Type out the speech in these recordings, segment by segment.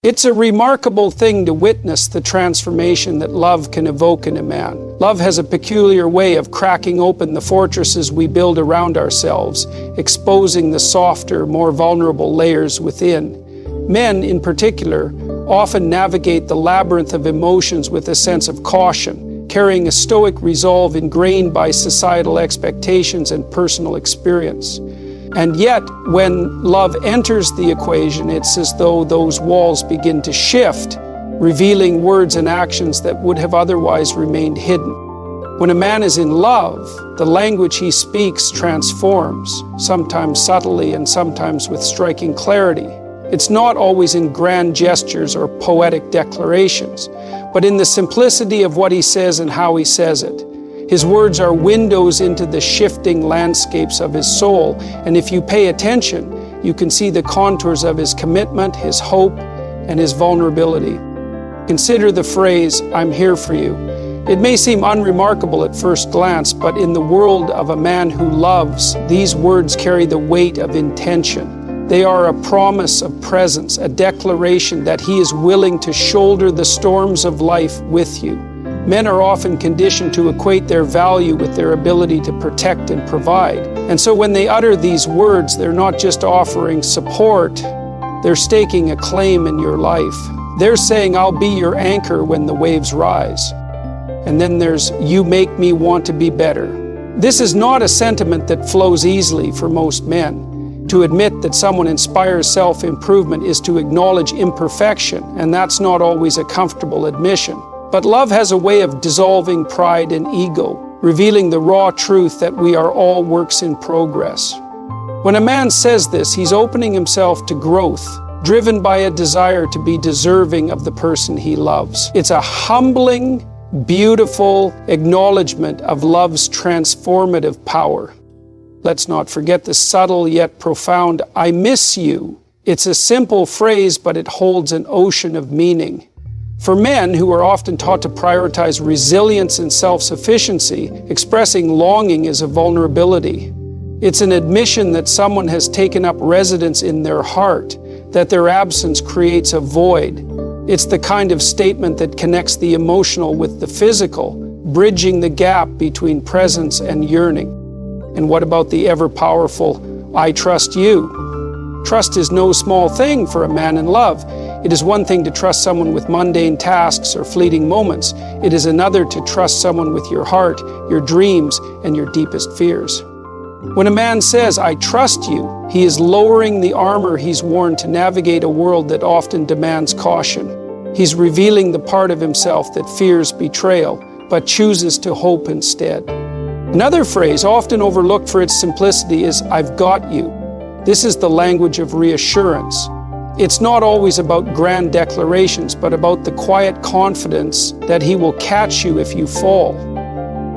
It's a remarkable thing to witness the transformation that love can evoke in a man. Love has a peculiar way of cracking open the fortresses we build around ourselves, exposing the softer, more vulnerable layers within. Men, in particular, often navigate the labyrinth of emotions with a sense of caution, carrying a stoic resolve ingrained by societal expectations and personal experience. And yet, when love enters the equation, it's as though those walls begin to shift, revealing words and actions that would have otherwise remained hidden. When a man is in love, the language he speaks transforms, sometimes subtly and sometimes with striking clarity. It's not always in grand gestures or poetic declarations, but in the simplicity of what he says and how he says it. His words are windows into the shifting landscapes of his soul, and if you pay attention, you can see the contours of his commitment, his hope, and his vulnerability. Consider the phrase, "I'm here for you." It may seem unremarkable at first glance, but in the world of a man who loves, these words carry the weight of intention. They are a promise of presence, a declaration that he is willing to shoulder the storms of life with you. Men are often conditioned to equate their value with their ability to protect and provide. And so when they utter these words, they're not just offering support, they're staking a claim in your life. They're saying, "I'll be your anchor when the waves rise." And then there's, "You make me want to be better." This is not a sentiment that flows easily for most men. To admit that someone inspires self-improvement is to acknowledge imperfection, and that's not always a comfortable admission. But love has a way of dissolving pride and ego, revealing the raw truth that we are all works in progress. When a man says this, he's opening himself to growth, driven by a desire to be deserving of the person he loves. It's a humbling, beautiful acknowledgement of love's transformative power. Let's not forget the subtle yet profound, "I miss you." It's a simple phrase, but it holds an ocean of meaning. For men who are often taught to prioritize resilience and self-sufficiency, expressing longing is a vulnerability. It's an admission that someone has taken up residence in their heart, that their absence creates a void. It's the kind of statement that connects the emotional with the physical, bridging the gap between presence and yearning. And what about the ever-powerful, "I trust you"? Trust is no small thing for a man in love. It is one thing to trust someone with mundane tasks or fleeting moments. It is another to trust someone with your heart, your dreams, and your deepest fears. When a man says, "I trust you," he is lowering the armor he's worn to navigate a world that often demands caution. He's revealing the part of himself that fears betrayal, but chooses to hope instead. Another phrase, often overlooked for its simplicity, is "I've got you." This is the language of reassurance. It's not always about grand declarations, but about the quiet confidence that he will catch you if you fall.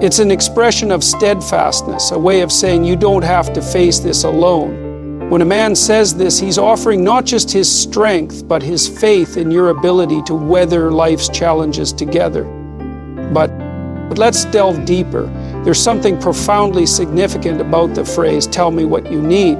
It's an expression of steadfastness, a way of saying you don't have to face this alone. When a man says this, he's offering not just his strength, but his faith in your ability to weather life's challenges together. But let's delve deeper. There's something profoundly significant about the phrase, "Tell me what you need."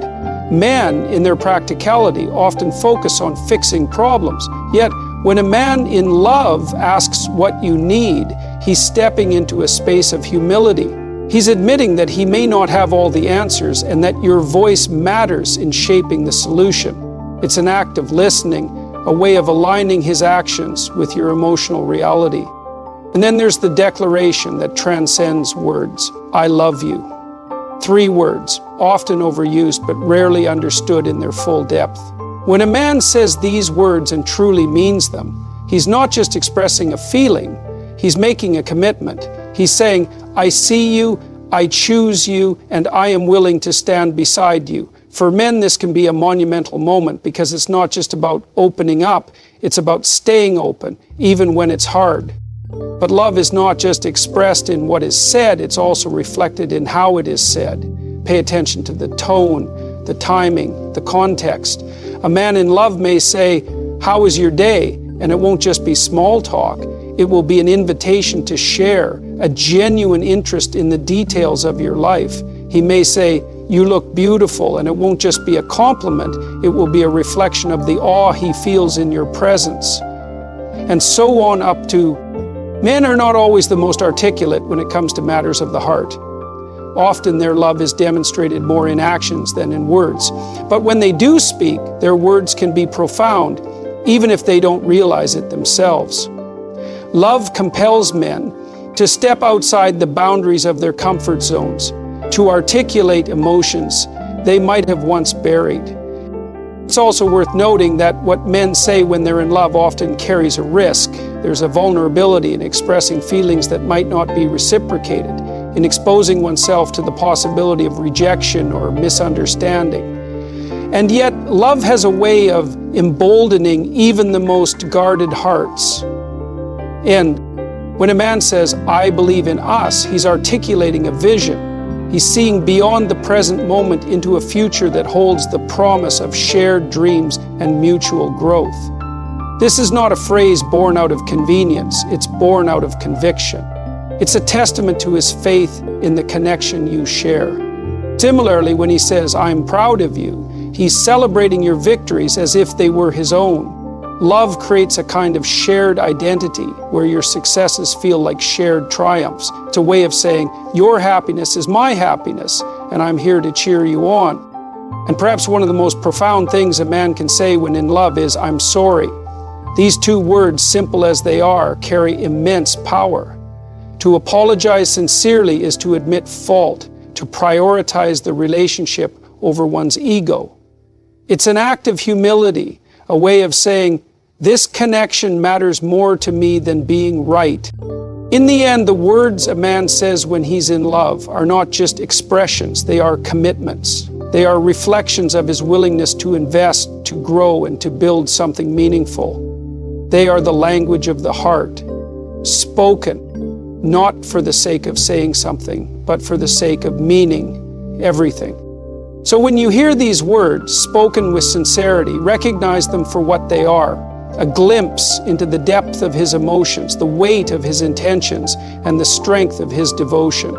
Men, in their practicality, often focus on fixing problems. Yet, when a man in love asks what you need, he's stepping into a space of humility. He's admitting that he may not have all the answers and that your voice matters in shaping the solution. It's an act of listening, a way of aligning his actions with your emotional reality. And then there's the declaration that transcends words, "I love you." 3 words, often overused but rarely understood in their full depth. When a man says these words and truly means them, he's not just expressing a feeling, he's making a commitment. He's saying, "I see you, I choose you, and I am willing to stand beside you." For men, this can be a monumental moment because it's not just about opening up, it's about staying open, even when it's hard. But love is not just expressed in what is said, it's also reflected in how it is said. Pay attention to the tone, the timing, the context. A man in love may say, "How was your day?" And it won't just be small talk. It will be an invitation to share, a genuine interest in the details of your life. He may say, "You look beautiful," and it won't just be a compliment, it will be a reflection of the awe he feels in your presence. And so on up to, men are not always the most articulate when it comes to matters of the heart. Often their love is demonstrated more in actions than in words. But when they do speak, their words can be profound, even if they don't realize it themselves. Love compels men to step outside the boundaries of their comfort zones, to articulate emotions they might have once buried. It's also worth noting that what men say when they're in love often carries a risk. There's a vulnerability in expressing feelings that might not be reciprocated, in exposing oneself to the possibility of rejection or misunderstanding. And yet, love has a way of emboldening even the most guarded hearts. And when a man says, "I believe in us," he's articulating a vision. He's seeing beyond the present moment into a future that holds the promise of shared dreams and mutual growth. This is not a phrase born out of convenience, it's born out of conviction. It's a testament to his faith in the connection you share. Similarly, when he says, "I'm proud of you," he's celebrating your victories as if they were his own. Love creates a kind of shared identity where your successes feel like shared triumphs. It's a way of saying, your happiness is my happiness, and I'm here to cheer you on. And perhaps one of the most profound things a man can say when in love is, "I'm sorry." These two words, simple as they are, carry immense power. To apologize sincerely is to admit fault, to prioritize the relationship over one's ego. It's an act of humility, a way of saying, this connection matters more to me than being right. In the end, the words a man says when he's in love are not just expressions, they are commitments. They are reflections of his willingness to invest, to grow, and to build something meaningful. They are the language of the heart, spoken, not for the sake of saying something, but for the sake of meaning everything. So when you hear these words, spoken with sincerity, recognize them for what they are, a glimpse into the depth of his emotions, the weight of his intentions, and the strength of his devotion.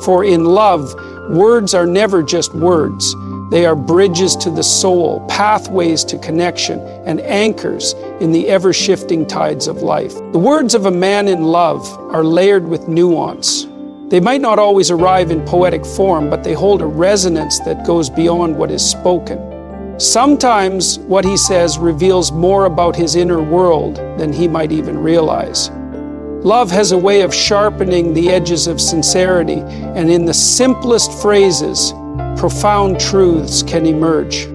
For in love, words are never just words. They are bridges to the soul, pathways to connection, and anchors in the ever-shifting tides of life. The words of a man in love are layered with nuance. They might not always arrive in poetic form, but they hold a resonance that goes beyond what is spoken. Sometimes what he says reveals more about his inner world than he might even realize. Love has a way of sharpening the edges of sincerity, and in the simplest phrases, profound truths can emerge.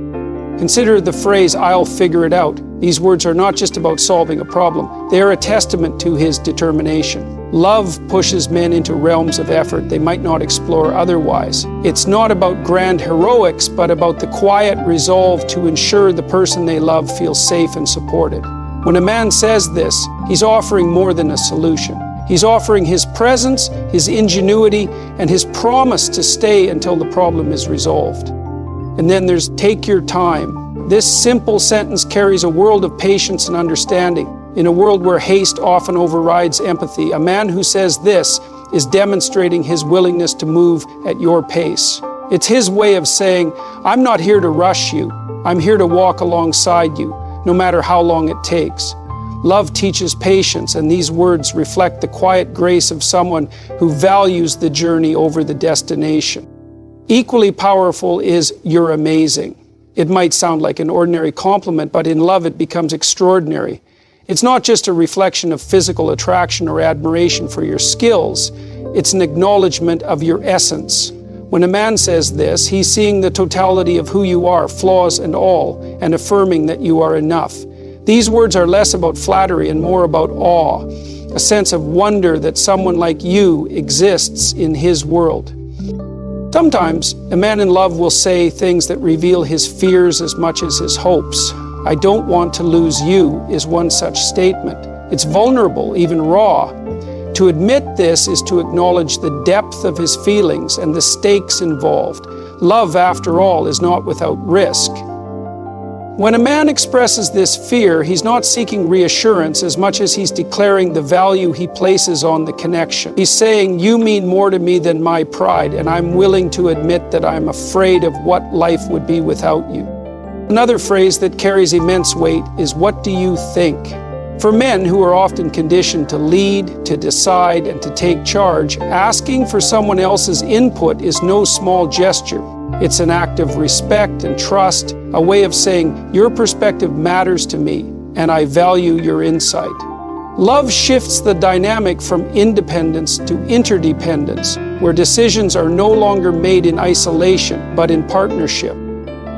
Consider the phrase, "I'll figure it out." These words are not just about solving a problem. They are a testament to his determination. Love pushes men into realms of effort they might not explore otherwise. It's not about grand heroics, but about the quiet resolve to ensure the person they love feels safe and supported. When a man says this, he's offering more than a solution. He's offering his presence, his ingenuity, and his promise to stay until the problem is resolved. And then there's "take your time." This simple sentence carries a world of patience and understanding. In a world where haste often overrides empathy, a man who says this is demonstrating his willingness to move at your pace. It's his way of saying, "I'm not here to rush you. I'm here to walk alongside you, no matter how long it takes." Love teaches patience, and these words reflect the quiet grace of someone who values the journey over the destination. Equally powerful is "you're amazing." It might sound like an ordinary compliment, but in love it becomes extraordinary. It's not just a reflection of physical attraction or admiration for your skills, it's an acknowledgement of your essence. When a man says this, he's seeing the totality of who you are, flaws and all, and affirming that you are enough. These words are less about flattery and more about awe, a sense of wonder that someone like you exists in his world. Sometimes a man in love will say things that reveal his fears as much as his hopes. "I don't want to lose you" is one such statement. It's vulnerable, even raw. To admit this is to acknowledge the depth of his feelings and the stakes involved. Love, after all, is not without risk. When a man expresses this fear, he's not seeking reassurance as much as he's declaring the value he places on the connection. He's saying, "You mean more to me than my pride, and I'm willing to admit that I'm afraid of what life would be without you." Another phrase that carries immense weight is, "What do you think?" For men who are often conditioned to lead, to decide, and to take charge, asking for someone else's input is no small gesture. It's an act of respect and trust, a way of saying, "Your perspective matters to me, and I value your insight." Love shifts the dynamic from independence to interdependence, where decisions are no longer made in isolation, but in partnership.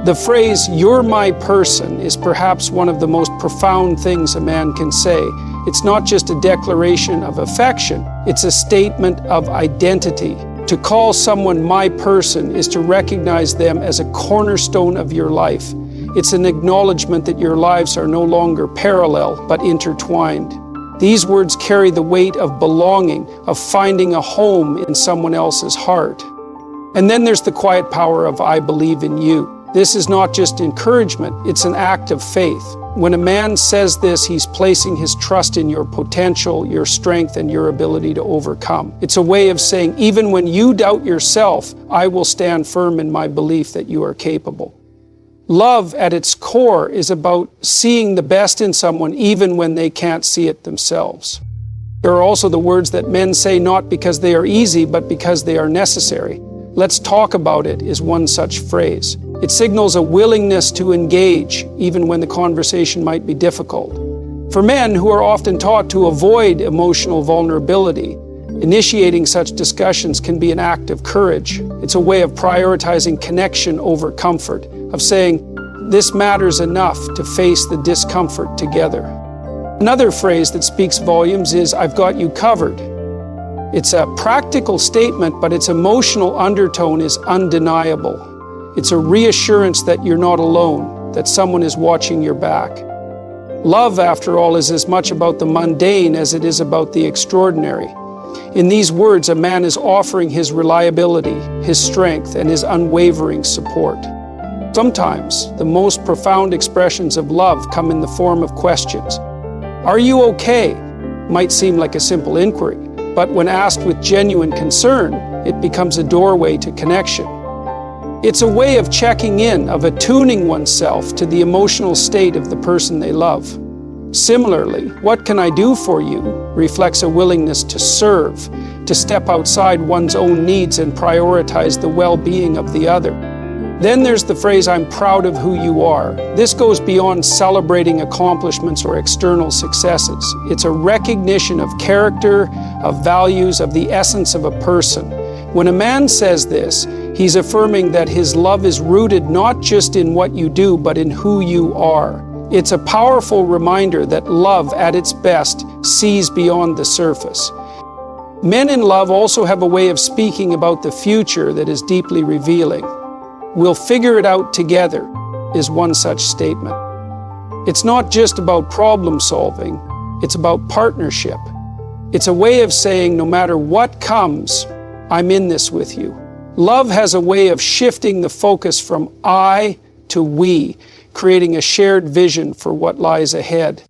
The phrase, "You're my person," is perhaps one of the most profound things a man can say. It's not just a declaration of affection, it's a statement of identity. To call someone my person is to recognize them as a cornerstone of your life. It's an acknowledgement that your lives are no longer parallel, but intertwined. These words carry the weight of belonging, of finding a home in someone else's heart. And then there's the quiet power of "I believe in you." This is not just encouragement, it's an act of faith. When a man says this, he's placing his trust in your potential, your strength, and your ability to overcome. It's a way of saying, even when you doubt yourself, I will stand firm in my belief that you are capable. Love at its core is about seeing the best in someone even when they can't see it themselves. There are also the words that men say not because they are easy, but because they are necessary. "Let's talk about it" is one such phrase. It signals a willingness to engage, even when the conversation might be difficult. For men who are often taught to avoid emotional vulnerability, initiating such discussions can be an act of courage. It's a way of prioritizing connection over comfort, of saying, "This matters enough to face the discomfort together." Another phrase that speaks volumes is, "I've got you covered." It's a practical statement, but its emotional undertone is undeniable. It's a reassurance that you're not alone, that someone is watching your back. Love, after all, is as much about the mundane as it is about the extraordinary. In these words, a man is offering his reliability, his strength, and his unwavering support. Sometimes, the most profound expressions of love come in the form of questions. "Are you okay?" might seem like a simple inquiry, but when asked with genuine concern, it becomes a doorway to connection. It's a way of checking in, of attuning oneself to the emotional state of the person they love. Similarly, "What can I do for you?" reflects a willingness to serve, to step outside one's own needs and prioritize the well-being of the other. Then there's the phrase, "I'm proud of who you are." This goes beyond celebrating accomplishments or external successes. It's a recognition of character, of values, of the essence of a person. When a man says this, he's affirming that his love is rooted not just in what you do, but in who you are. It's a powerful reminder that love, at its best, sees beyond the surface. Men in love also have a way of speaking about the future that is deeply revealing. "We'll figure it out together," is one such statement. It's not just about problem solving, it's about partnership. It's a way of saying, no matter what comes, I'm in this with you. Love has a way of shifting the focus from I to we, creating a shared vision for what lies ahead.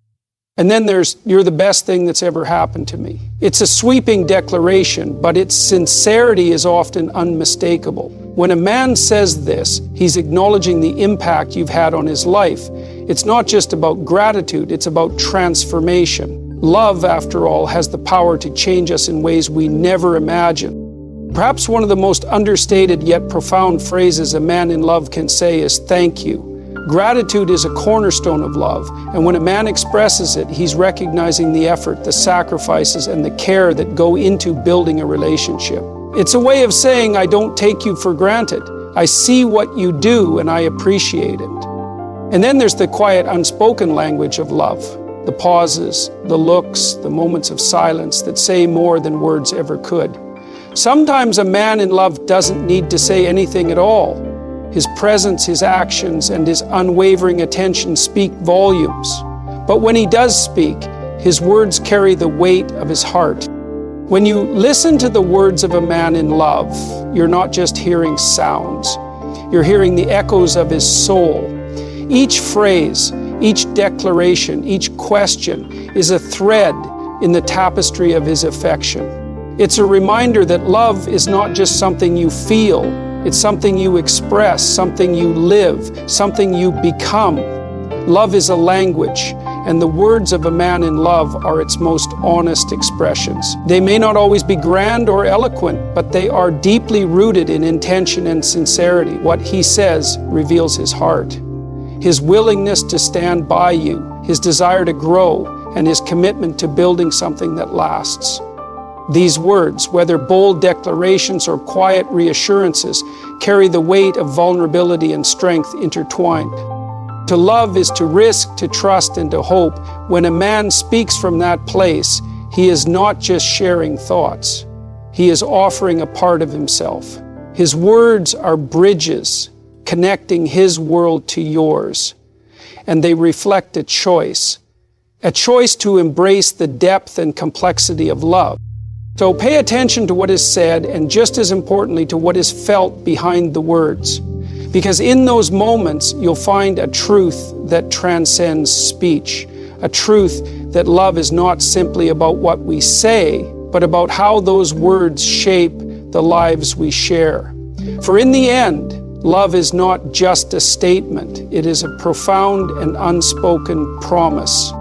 And then there's, "You're the best thing that's ever happened to me." It's a sweeping declaration, but its sincerity is often unmistakable. When a man says this, he's acknowledging the impact you've had on his life. It's not just about gratitude, it's about transformation. Love, after all, has the power to change us in ways we never imagined. Perhaps one of the most understated yet profound phrases a man in love can say is "thank you." Gratitude is a cornerstone of love, and when a man expresses it, he's recognizing the effort, the sacrifices, and the care that go into building a relationship. It's a way of saying, "I don't take you for granted. I see what you do, and I appreciate it." And then there's the quiet, unspoken language of love. The pauses, the looks, the moments of silence that say more than words ever could. Sometimes a man in love doesn't need to say anything at all. His presence, his actions, and his unwavering attention speak volumes. But when he does speak, his words carry the weight of his heart. When you listen to the words of a man in love, you're not just hearing sounds. You're hearing the echoes of his soul. Each phrase, each declaration, each question is a thread in the tapestry of his affection. It's a reminder that love is not just something you feel, it's something you express, something you live, something you become. Love is a language, and the words of a man in love are its most honest expressions. They may not always be grand or eloquent, but they are deeply rooted in intention and sincerity. What he says reveals his heart, his willingness to stand by you, his desire to grow, and his commitment to building something that lasts. These words, whether bold declarations or quiet reassurances, carry the weight of vulnerability and strength intertwined. To love is to risk, to trust, and to hope. When a man speaks from that place, he is not just sharing thoughts. He is offering a part of himself. His words are bridges connecting his world to yours, and they reflect a choice to embrace the depth and complexity of love. So pay attention to what is said, and just as importantly, to what is felt behind the words. Because in those moments, you'll find a truth that transcends speech, a truth that love is not simply about what we say, but about how those words shape the lives we share. For in the end, love is not just a statement, it is a profound and unspoken promise.